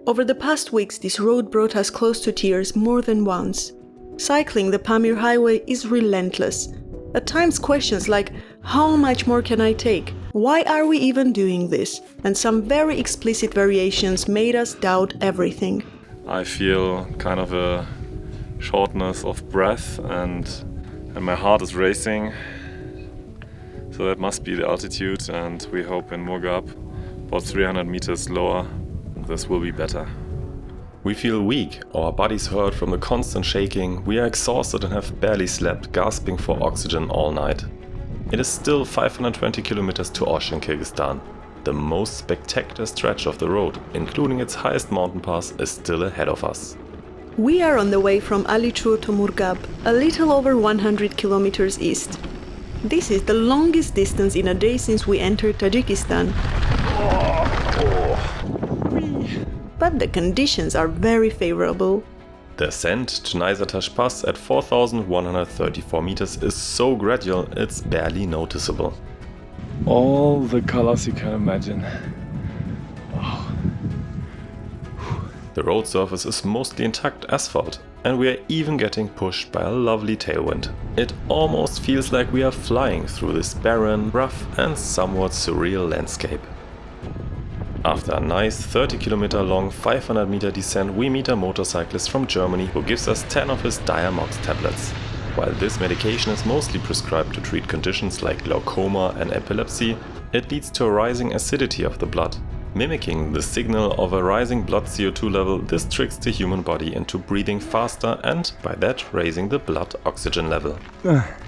Over the past weeks, this road brought us close to tears more than once. Cycling the Pamir Highway is relentless. At times questions like, how much more can I take? Why are we even doing this? And some very explicit variations made us doubt everything. I feel kind of a shortness of breath and my heart is racing. So that must be the altitude, and we hope in Murghab, about 300 meters lower, this will be better. We feel weak, our bodies hurt from the constant shaking, we are exhausted and have barely slept, gasping for oxygen all night. It is still 520 kilometers to Osh in Kyrgyzstan. The most spectacular stretch of the road, including its highest mountain pass, is still ahead of us. We are on the way from Alichur to Murghab, a little over 100 kilometers east. This is the longest distance in a day since we entered Tajikistan. But the conditions are very favorable. The ascent to Nizhatash Pass at 4,134 meters is so gradual it's barely noticeable. All the colors you can imagine. The road surface is mostly intact asphalt, and we are even getting pushed by a lovely tailwind. It almost feels like we are flying through this barren, rough and somewhat surreal landscape. After a nice 30-kilometer long 500-meter descent, we meet a motorcyclist from Germany who gives us 10 of his Diamox tablets. While this medication is mostly prescribed to treat conditions like glaucoma and epilepsy, it leads to a rising acidity of the blood. Mimicking the signal of a rising blood CO2 level, this tricks the human body into breathing faster and, by that, raising the blood oxygen level.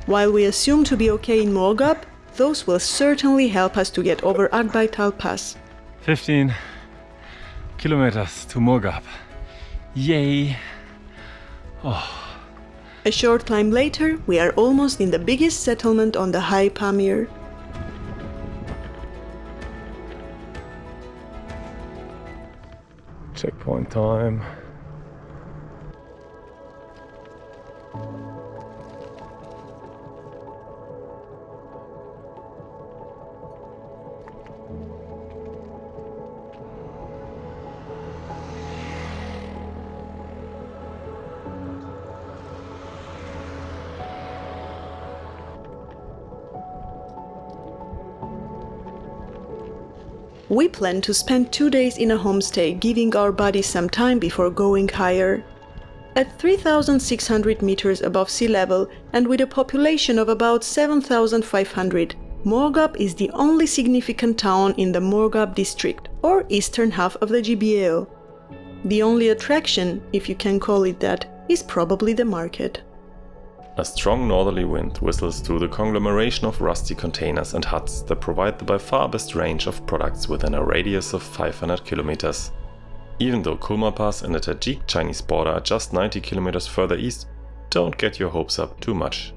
While we assume to be okay in Murghab, those will certainly help us to get over Akbaytal Pass. 15 kilometers to Murghab. Yay! A short climb later, we are almost in the biggest settlement on the High Pamir. Checkpoint time. We plan to spend 2 days in a homestay, giving our bodies some time before going higher. At 3,600 meters above sea level and with a population of about 7,500, Murghab is the only significant town in the Murghab district, or eastern half of the GBAO. The only attraction, if you can call it that, is probably the market. A strong northerly wind whistles through the conglomeration of rusty containers and huts that provide the by far best range of products within a radius of 500 kilometers. Even though Kulma Pass and the Tajik-Chinese border are just 90 kilometers further east, don't get your hopes up too much.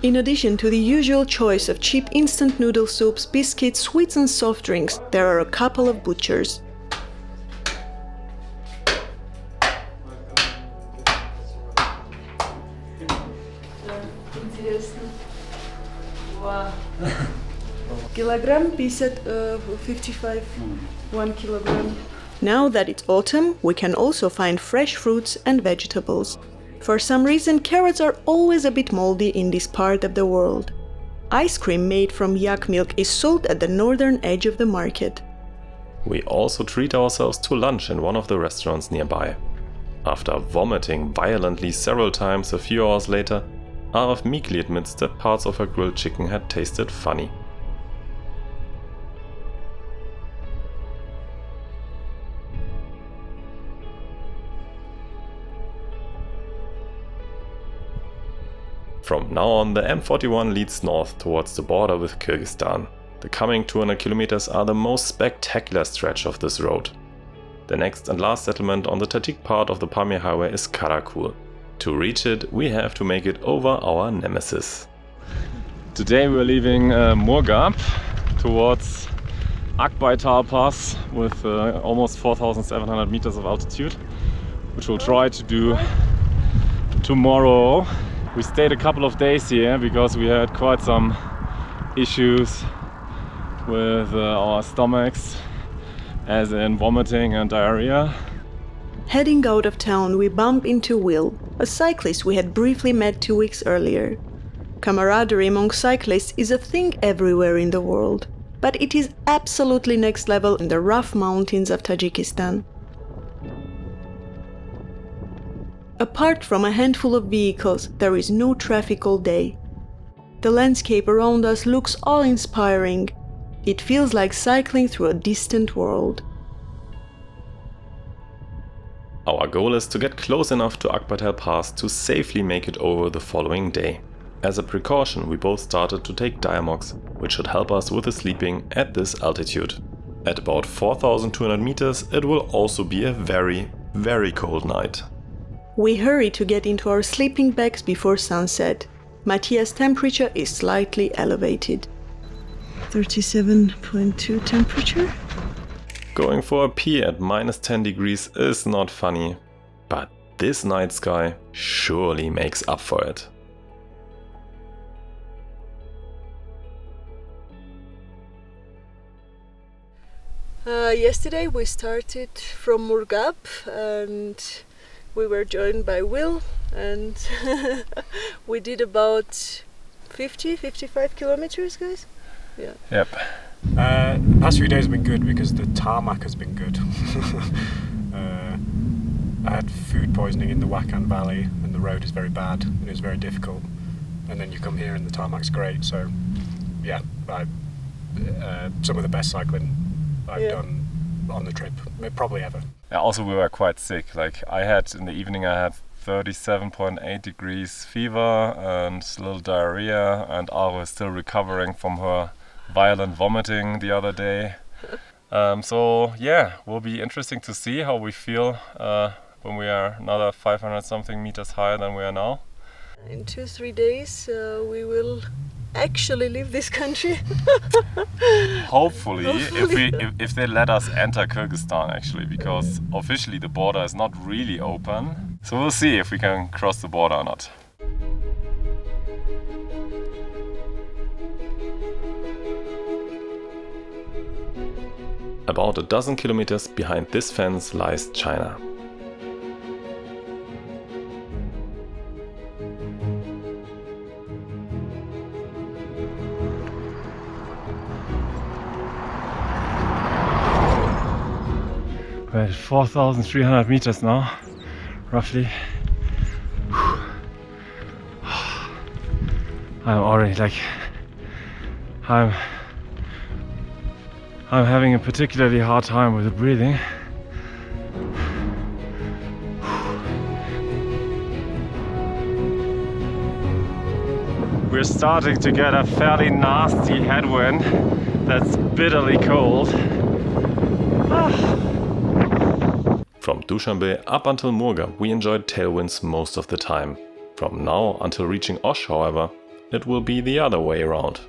In addition to the usual choice of cheap instant noodle soups, biscuits, sweets and soft drinks, there are a couple of butchers. Kilogram, 55, 1 kilogram. Now that it's autumn, we can also find fresh fruits and vegetables. For some reason, carrots are always a bit moldy in this part of the world. Ice cream made from yak milk is sold at the northern edge of the market. We also treat ourselves to lunch in one of the restaurants nearby. After vomiting violently several times a few hours later, Araf meekly admits that parts of her grilled chicken had tasted funny. From now on, the M41 leads north towards the border with Kyrgyzstan. The coming 200 kilometers are the most spectacular stretch of this road. The next and last settlement on the Tajik part of the Pamir Highway is Karakul. To reach it, we have to make it over our nemesis. Today we're leaving Murghab towards Akbaytal Pass with almost 4,700 meters of altitude, which we'll try to do tomorrow. We stayed a couple of days here because we had quite some issues with our stomachs. as in vomiting and diarrhea. Heading out of town, we bump into Will, a cyclist we had briefly met 2 weeks earlier. Camaraderie among cyclists is a thing everywhere in the world, but it is absolutely next level in the rough mountains of Tajikistan. Apart from a handful of vehicles, there is no traffic all day. The landscape around us looks awe-inspiring. It feels like cycling through a distant world. Our goal is to get close enough to Akbatal Pass to safely make it over the following day. As a precaution, we both started to take Diamox, which should help us with the sleeping at this altitude. At about 4,200 meters, it will also be a very, very cold night. We hurry to get into our sleeping bags before sunset. Matthias' temperature is slightly elevated. 37.2 temperature? Going for a pee at minus 10 degrees is not funny, but this night sky surely makes up for it. Yesterday we started from Murgab and we were joined by Will and we did about 55 kilometers, guys. Yeah. Yep. The past few days have been good because the tarmac has been good. I had food poisoning in the Wakhan Valley and the road is very bad and it was very difficult. And then you come here and the tarmac's great, so yeah, some of the best cycling I've done on the trip, probably ever. Yeah, also we were quite sick. Like in the evening I had 37.8 degrees fever and a little diarrhea, and Aro is still recovering from her violent vomiting the other day. So yeah, will be interesting to see how we feel when we are another 500 something meters higher than we are now. In 2-3 days we will actually leave this country. Hopefully. If they let us enter Kyrgyzstan actually, because officially the border is not really open. So we'll see if we can cross the border or not. About a dozen kilometers behind this fence lies China. We're at 4,300 meters now, roughly. I'm already I'm having a particularly hard time with the breathing. We're starting to get a fairly nasty headwind that's bitterly cold. From Dushanbe up until Murgab we enjoyed tailwinds most of the time. From now until reaching Osh, however, it will be the other way around.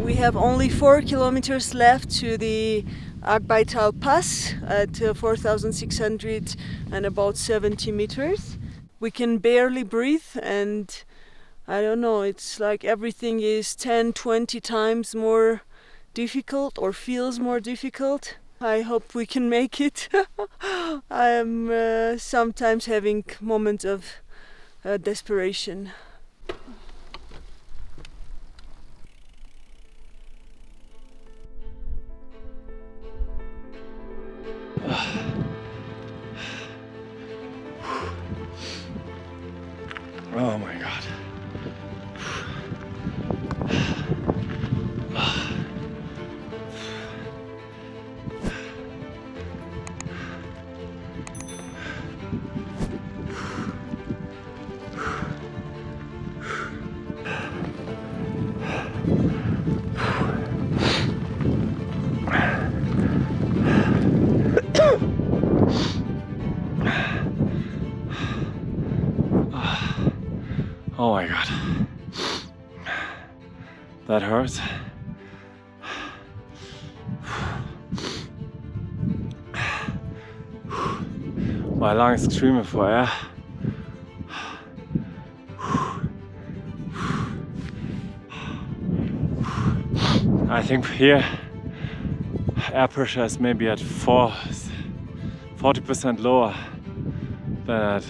We have only 4 kilometers left to the Akbatal Pass at 4,600 and about 70 meters. We can barely breathe and I don't know, it's like everything is 10-20 times more difficult or feels more difficult. I hope we can make it. I'm sometimes having moments of desperation. Oh my god. Oh my god. That hurts. My lungs screaming for air. I think here air pressure is maybe at 40% lower than at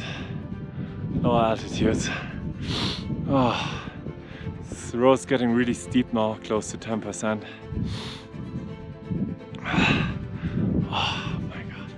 lower altitudes. Oh, this road's getting really steep now, close to 10%. Oh my god.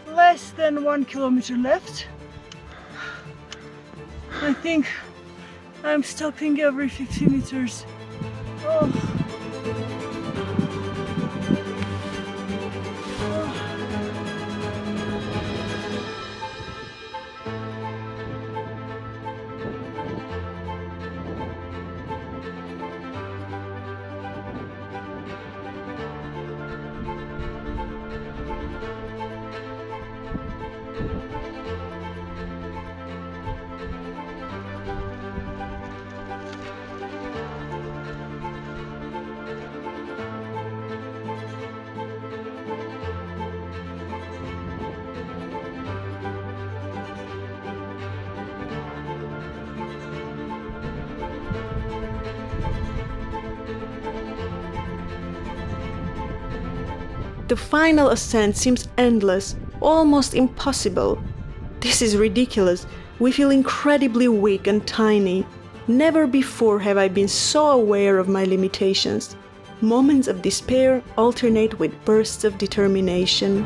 Less than 1 kilometer left. I think I'm stopping every 50 meters. Oh. The final ascent seems endless, almost impossible. This is ridiculous. We feel incredibly weak and tiny. Never before have I been so aware of my limitations. Moments of despair alternate with bursts of determination.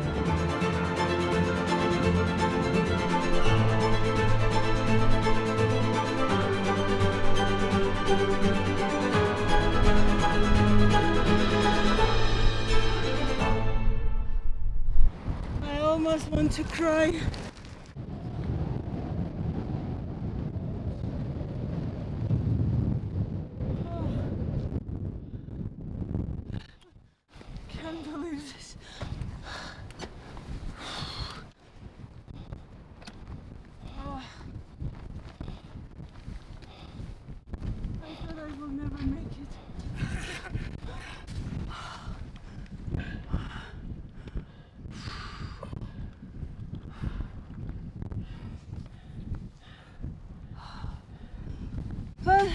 I almost want to cry. Can't believe this. I thought I will never make it. But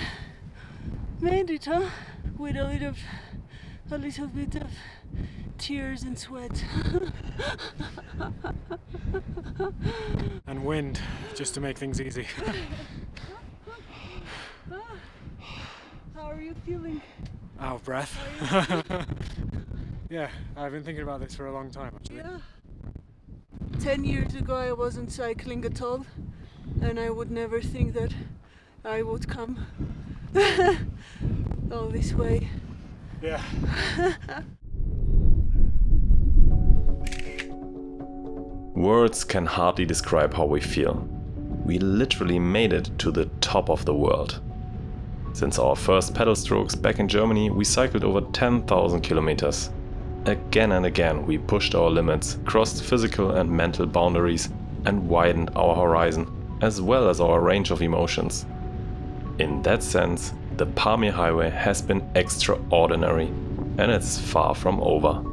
made it, huh? With a little bit of tears and sweat. And wind, just to make things easy. How are you feeling? Out of breath. Yeah, I've been thinking about this for a long time, actually. Yeah. 10 years ago I wasn't cycling at all, and I would never think that I would come all this way. Yeah. Words can hardly describe how we feel. We literally made it to the top of the world. Since our first pedal strokes back in Germany, we cycled over 10,000 kilometers. Again and again we pushed our limits, crossed physical and mental boundaries, and widened our horizon, as well as our range of emotions. In that sense, the Pamir Highway has been extraordinary, and it's far from over.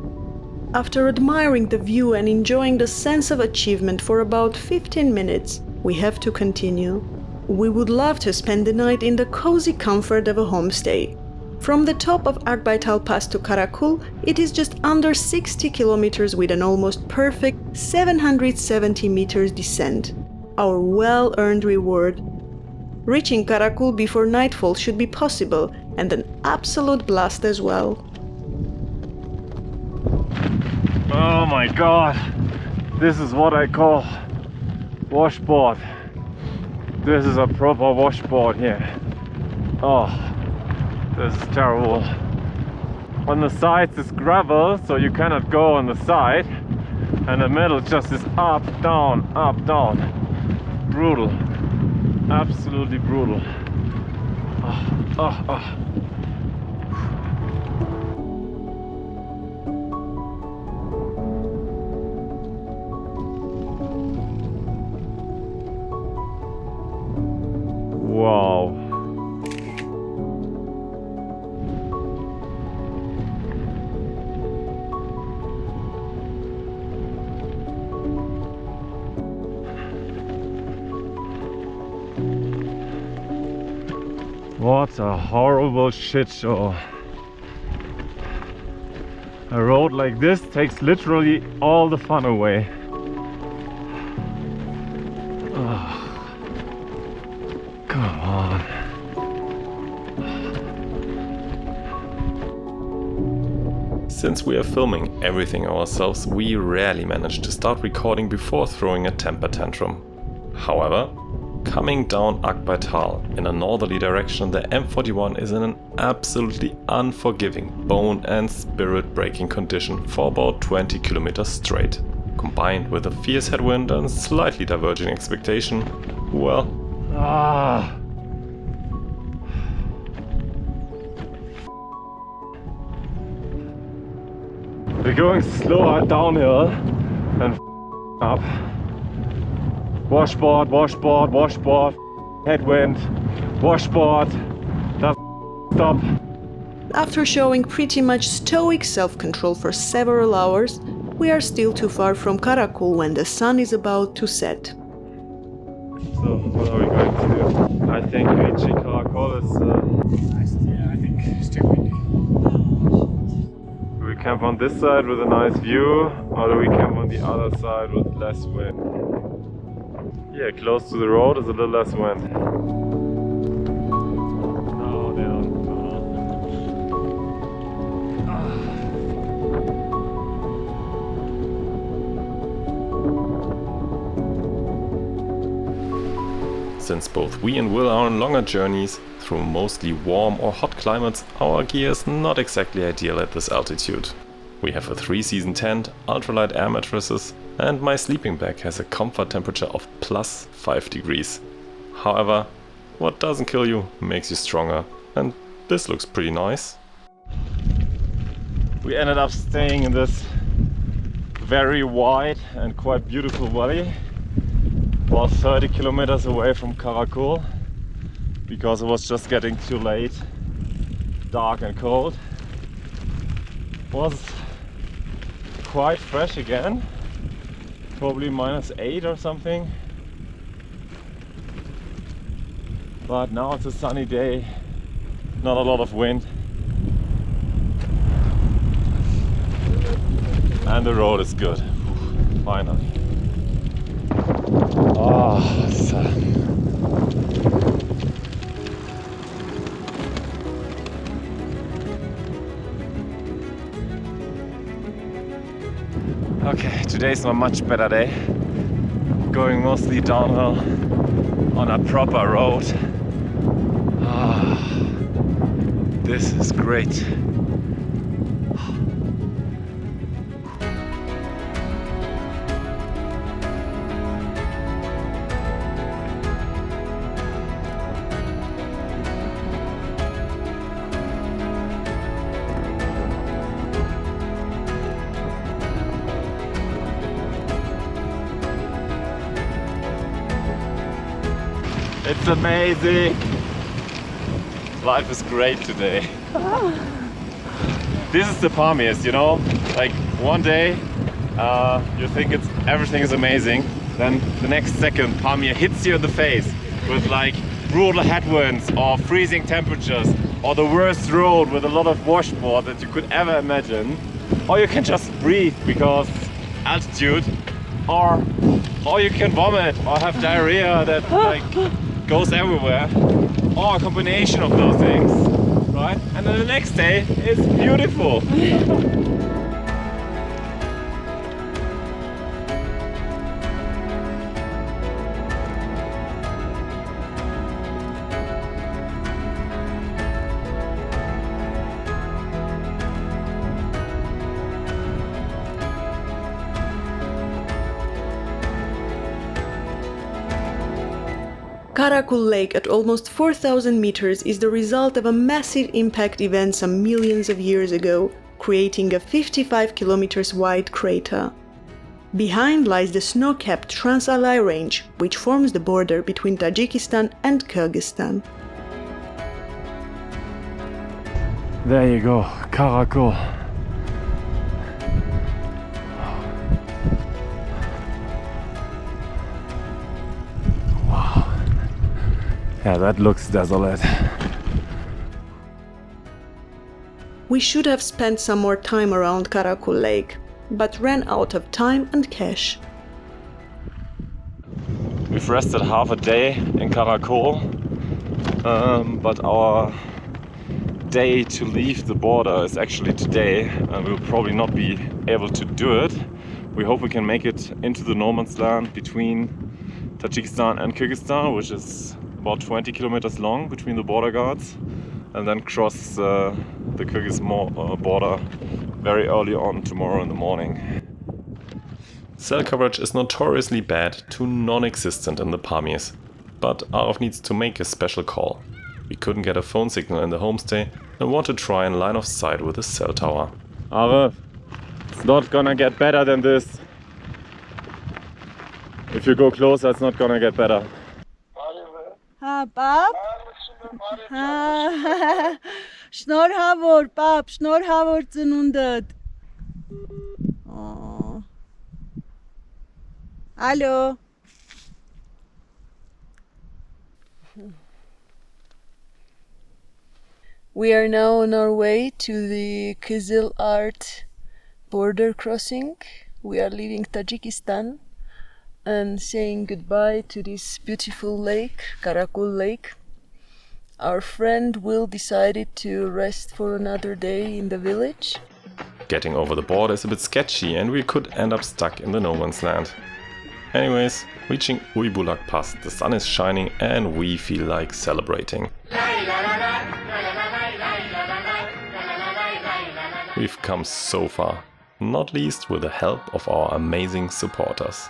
After admiring the view and enjoying the sense of achievement for about 15 minutes, we have to continue. We would love to spend the night in the cozy comfort of a homestay. From the top of Akbaital Pass to Karakul, it is just under 60 kilometers with an almost perfect 770 meters descent. Our well-earned reward. Reaching Karakul before nightfall should be possible, and an absolute blast as well. Oh my god, this is what I call Washboard. This is a proper washboard here. Oh, this is terrible. On the sides is gravel, so you cannot go on the side. And the middle just is up, down, brutal, absolutely brutal. Wow. What a horrible shit show. A road like this takes literally all the fun away. Oh, come on. Since we are filming everything ourselves, we rarely manage to start recording before throwing a temper tantrum. However, coming down Akbay Tal in a northerly direction, the M41 is in an absolutely unforgiving bone and spirit breaking condition for about 20 kilometers straight. Combined with a fierce headwind and slightly diverging expectation, well, we're going slower downhill and up. Washboard, washboard, washboard, headwind, washboard, doesn't stop. After showing pretty much stoic self-control for several hours, we are still too far from Karakul when the sun is about to set. So, what are we going to do? I think reaching Karakul is... Yeah, I think it's too windy. Do we camp on this side with a nice view, or do we camp on the other side with less wind? Yeah, close to the road is a little less wind. No, they don't. Since both we and Will are on longer journeys through mostly warm or hot climates, our gear is not exactly ideal at this altitude. We have a 3-season tent, ultralight air mattresses, and my sleeping bag has a comfort temperature of plus 5 degrees. However, what doesn't kill you makes you stronger, and this looks pretty nice. We ended up staying in this very wide and quite beautiful valley, about 30 kilometers away from Karakul, because it was just getting too late, dark and cold. It was quite fresh again, probably -8 or something, but now it's a sunny day, not a lot of wind, and the road is good, finally. Oh, sun. Okay, today's a much better day. Going mostly downhill on a proper road. This is great. It's amazing. Life is great today. This is the Pamirs, you know? Like one day you think everything is amazing, then the next second Pamir hits you in the face with like brutal headwinds or freezing temperatures or the worst road with a lot of washboard that you could ever imagine. Or you can just breathe because altitude, or you can vomit or have diarrhea that like goes everywhere, or a combination of those things, right? And then the next day is beautiful. Karakul Lake at almost 4,000 meters is the result of a massive impact event some millions of years ago, creating a 55 kilometers wide crater. Behind lies the snow-capped Trans-Alai Range, which forms the border between Tajikistan and Kyrgyzstan. There you go, Karakul. Wow. Yeah, that looks desolate. We should have spent some more time around Karakul Lake, but ran out of time and cash. We've rested half a day in Karakul, but our day to leave the border is actually today, and we'll probably not be able to do it. We hope we can make it into the no man's land between Tajikistan and Kyrgyzstan, which is about 20 kilometers long between the border guards, and then cross the Kyrgyz border very early on tomorrow in the morning. Cell coverage is notoriously bad to non-existent in the Pamirs, but Arif needs to make a special call. We couldn't get a phone signal in the homestay and want to try in line of sight with a cell tower. Arif, it's not gonna get better than this. If you go closer, it's not gonna get better. Pap? Schnor havor, pap, schnor havor ծնունդդ. Alo. We are now on our way to the Kizil Art border crossing. We are leaving Tajikistan and saying goodbye to this beautiful lake, Karakul Lake. Our friend Will decided to rest for another day in the village. Getting over the border is a bit sketchy and we could end up stuck in the no man's land. Anyways, reaching Uybulak Pass, the sun is shining and we feel like celebrating. We've come so far, not least with the help of our amazing supporters.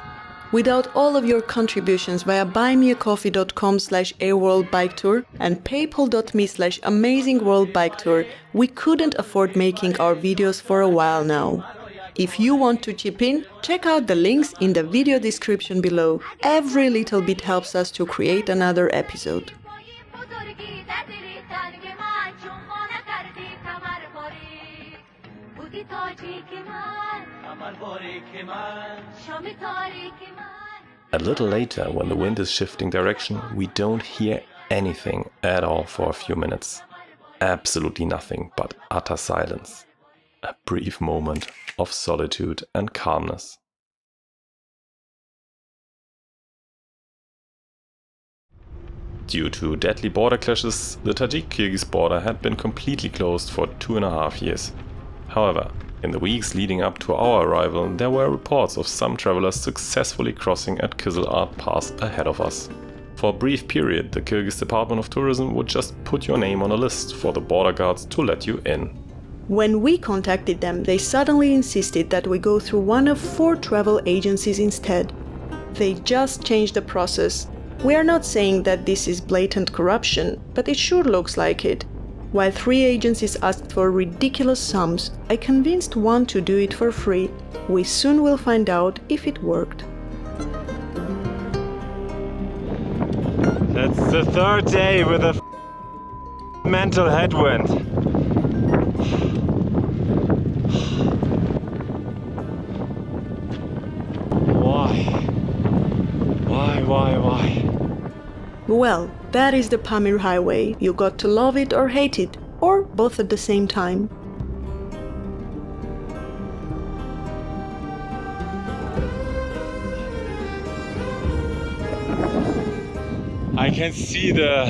Without all of your contributions via buymeacoffee.com/aworldbiketour and paypal.me/amazingworldbiketour, we couldn't afford making our videos for a while now. If you want to chip in, check out the links in the video description below. Every little bit helps us to create another episode. A little later, when the wind is shifting direction, we don't hear anything at all for a few minutes. Absolutely nothing but utter silence. A brief moment of solitude and calmness. Due to deadly border clashes, the Tajik-Kyrgyz border had been completely closed for 2.5 years. However, in the weeks leading up to our arrival, there were reports of some travelers successfully crossing at Kizil Art Pass ahead of us. For a brief period, the Kyrgyz Department of Tourism would just put your name on a list for the border guards to let you in. When we contacted them, they suddenly insisted that we go through one of 4 travel agencies instead. They just changed the process. We are not saying that this is blatant corruption, but it sure looks like it. While 3 agencies asked for ridiculous sums, I convinced one to do it for free. We soon will find out if it worked. That's the 3rd day with a mental headwind. Why? Well, that is the Pamir Highway. You got to love it or hate it, or both at the same time. I can see the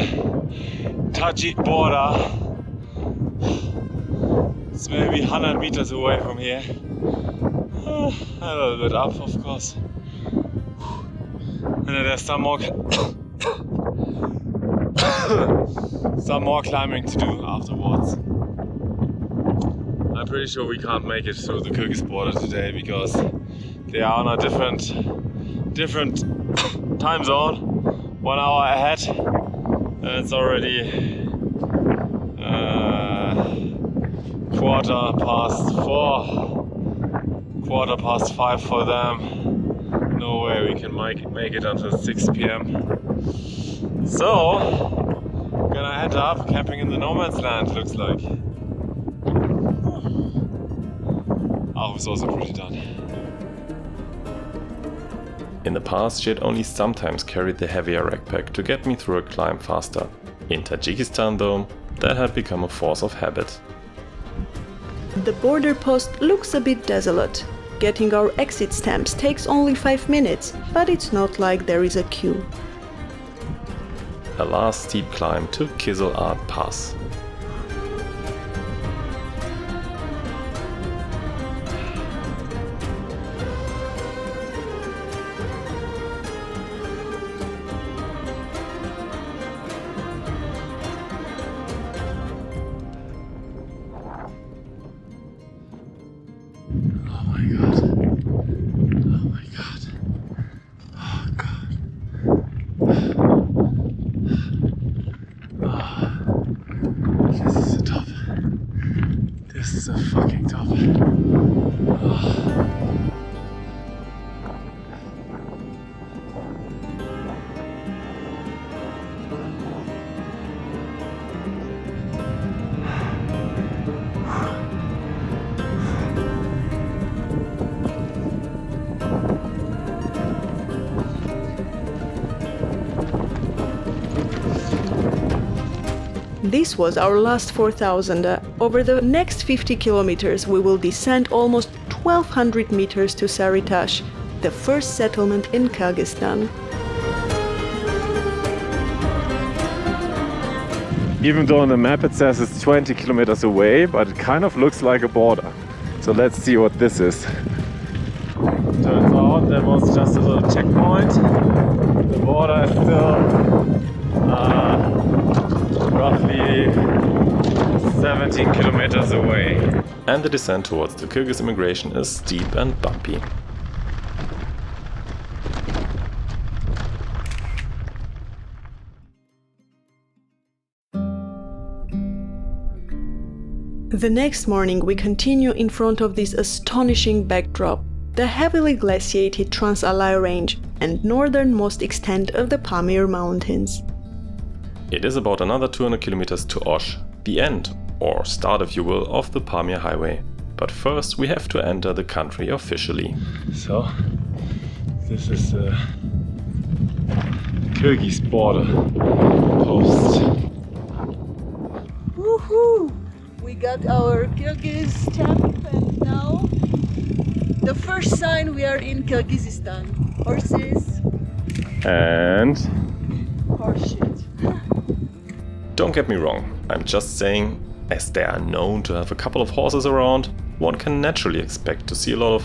Tajik border. It's maybe 100 meters away from here. A little bit up, of course. And then there's some more climbing to do afterwards. I'm pretty sure we can't make it through the Kyrgyz border today because they are on a different time zone. 1 hour ahead. It's already 5:15 for them. No way we can make it until 6 p.m. So, gonna head up, camping in the no man's land, looks like. Aarhus is also pretty done. In the past, she had only sometimes carried the heavier rucksack to get me through a climb faster. In Tajikistan though, that had become a force of habit. The border post looks a bit desolate. Getting our exit stamps takes only 5 minutes, but it's not like there is a queue. A last steep climb to Kizil Art Pass. Oh my god. Oh my god. Oh god. Oh, this is a top. This is a fucking top. Oh. This was our last 4,000. Over the next 50 kilometers we will descend almost 1,200 meters to Saritash, the first settlement in Kyrgyzstan. Even though on the map it says it's 20 kilometers away, but it kind of looks like a border. So let's see what this is. Turns out there was just a little checkpoint. The border is still roughly 17 kilometers away. And the descent towards the Kyrgyz immigration is steep and bumpy. The next morning we continue in front of this astonishing backdrop, the heavily glaciated Trans-Alai Range and northernmost extent of the Pamir Mountains. It is about another 200 kilometers to Osh, the end, or start if you will, of the Pamir Highway. But first we have to enter the country officially. So, this is the Kyrgyz border post. Woohoo! We got our Kyrgyz stamp and now the first sign we are in Kyrgyzstan. Horses. And Horse shit. Don't get me wrong, I'm just saying, as they are known to have a couple of horses around, one can naturally expect to see a lot of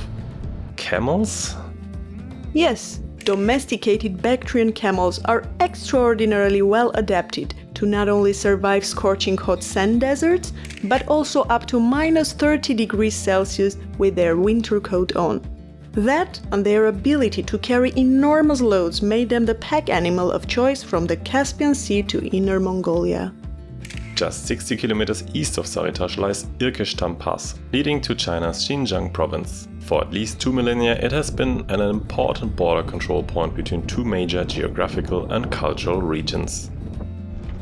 camels? Yes, domesticated Bactrian camels are extraordinarily well adapted to not only survive scorching hot sand deserts, but also up to minus 30 degrees Celsius with their winter coat on. That and their ability to carry enormous loads made them the pack animal of choice from the Caspian Sea to Inner Mongolia. Just 60 kilometers east of Saritash lies Irkeshtam Pass, leading to China's Xinjiang province. For at least 2 millennia it has been an important border control point between two major geographical and cultural regions.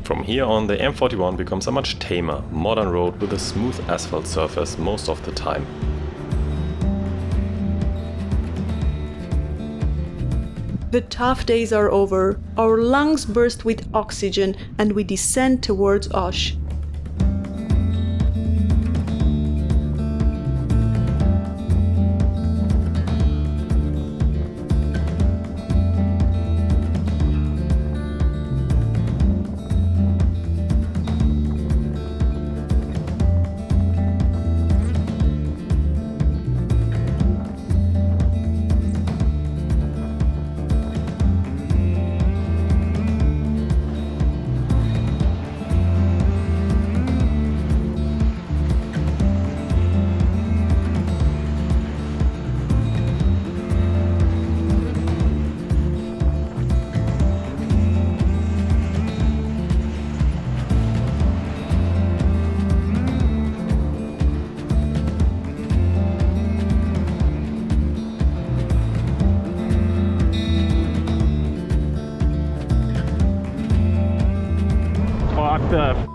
From here on, the M41 becomes a much tamer, modern road with a smooth asphalt surface most of the time. The tough days are over, our lungs burst with oxygen and we descend towards Osh. the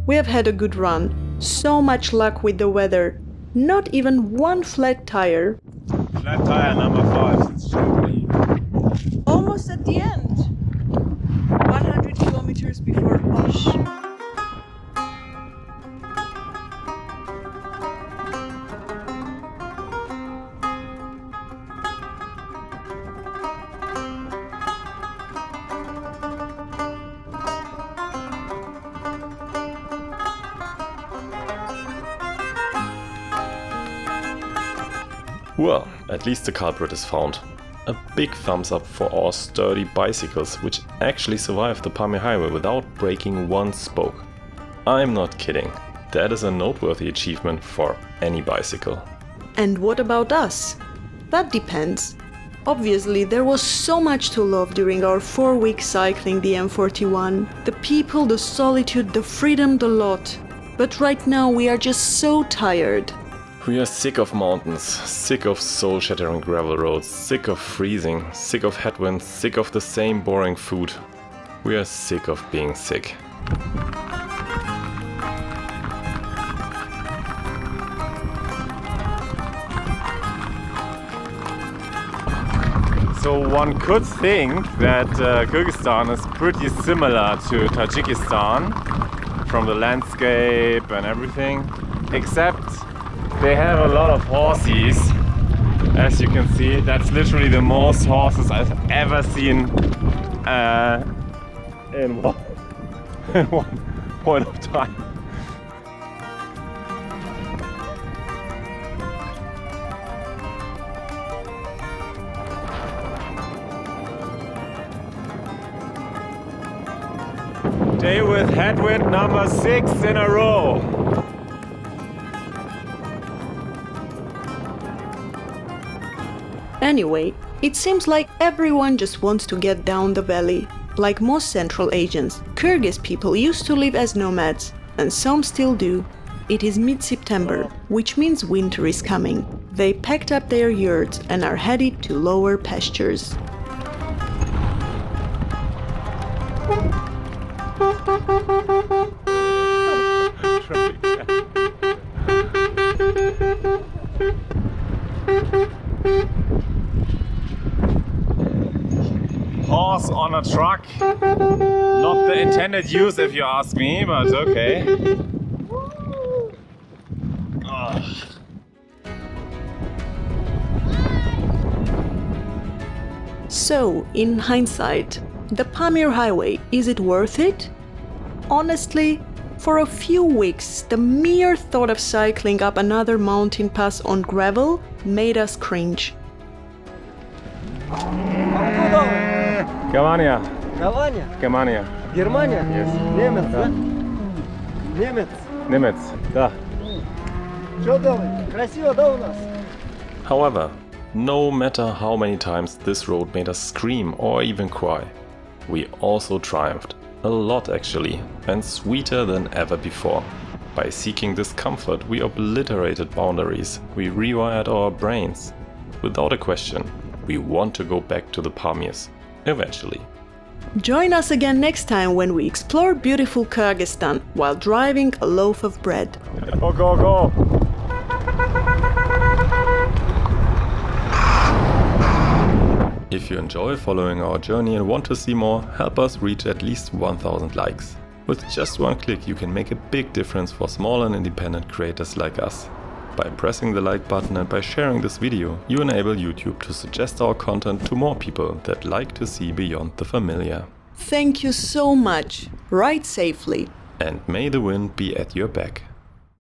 We have had a good run. So much luck with the weather. Not even one flat tire. flat tire number 5. It's Germany. Almost at the end. 100 kilometers before Osh. Well, at least the culprit is found. A big thumbs up for our sturdy bicycles, which actually survived the Pamir Highway without breaking one spoke. I'm not kidding. That is a noteworthy achievement for any bicycle. And what about us? That depends. Obviously, there was so much to love during our 4-week cycling the M41. The people, the solitude, the freedom, the lot. But right now we are just so tired. We are sick of mountains, sick of soul-shattering gravel roads, sick of freezing, sick of headwinds, sick of the same boring food. We are sick of being sick. So one could think that Kyrgyzstan is pretty similar to Tajikistan from the landscape and everything, except they have a lot of horses. As you can see, that's literally the most horses I've ever seen in one point of time. Day with headwind number 6 in a row. Anyway, it seems like everyone just wants to get down the valley. Like most Central Asians, Kyrgyz people used to live as nomads, and some still do. It is mid-September, which means winter is coming. They packed up their yurts and are headed to lower pastures. Horse on a truck. Not the intended use if you ask me, but okay. So, in hindsight, the Pamir Highway, is it worth it? Honestly, for a few weeks, the mere thought of cycling up another mountain pass on gravel made us cringe. Germania. Голландия? Germania. Германия? Yes. Немец, да? Немец. Nimitz. Da. Что делаете? Красиво, да, у нас? However, no matter how many times this road made us scream or even cry, we also triumphed. A lot actually, and sweeter than ever before. By seeking this comfort, we obliterated boundaries, we rewired our brains. Without a question, we want to go back to the Pamirs, eventually. Join us again next time when we explore beautiful Kyrgyzstan while driving a loaf of bread. Go, go, go. If you enjoy following our journey and want to see more, help us reach at least 1000 likes. With just one click you can make a big difference for small and independent creators like us. By pressing the like button and by sharing this video, you enable YouTube to suggest our content to more people that like to see beyond the familiar. Thank you so much. Ride safely. And may the wind be at your back.